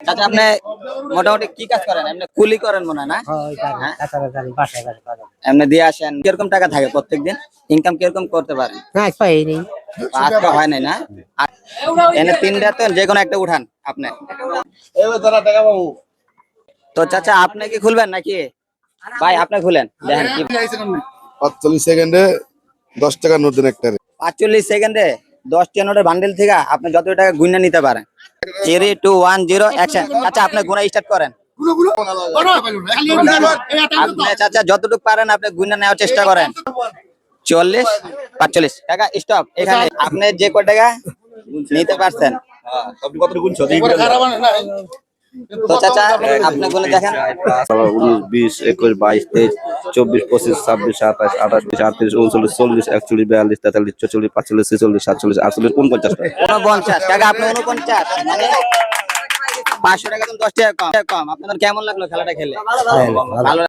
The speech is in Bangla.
চাচা আপনি মোটামুটি কি কাজ করেন? এমনি কুলি করেন মনে হয় না? হ্যাঁ? এমনি দিয়ে আসেন, কিরকম টাকা থাকে প্রত্যেকদিন? ইনকাম কিরকম করতে পারেন? আজকে হয় নাই না? আর এনে তিনটা তো যে কোনো একটা উঠান আপনি। তো চাচা আপনি কি খুলবেন নাকি? ভাই আপনি খুলেন, দেখেন কি ৪৫ সেকেন্ডে ১০ টাকা নোট দেন একটা। ৪৫ সেকেন্ডে 10টা নোটের বান্ডেল থেকে আপনি যত টাকা গুণে নিতে পারেন। 3 2 1 0 অ্যাকশন। চাচা আপনি গুণা স্টার্ট করেন। আপনি চাচা যতটুকু পারেন আপনি গুণে নেওয়ার চেষ্টা করেন। 40 45 টাকা স্টপ। এখানে আপনি যে কয় টাকা নিতে পারছেন তো চাচা আপনি গুনে দেখেন। 19 20 21 22 23 24 25 26 27 28 29 30 39 40 41 42 43 44 45 46 47 48 49 টাকা আপনি 49 মানে 500 টাকা তো 10 টাকা কম। আপনাদের কেমন লাগলো খেলাটা খেলে? ভালো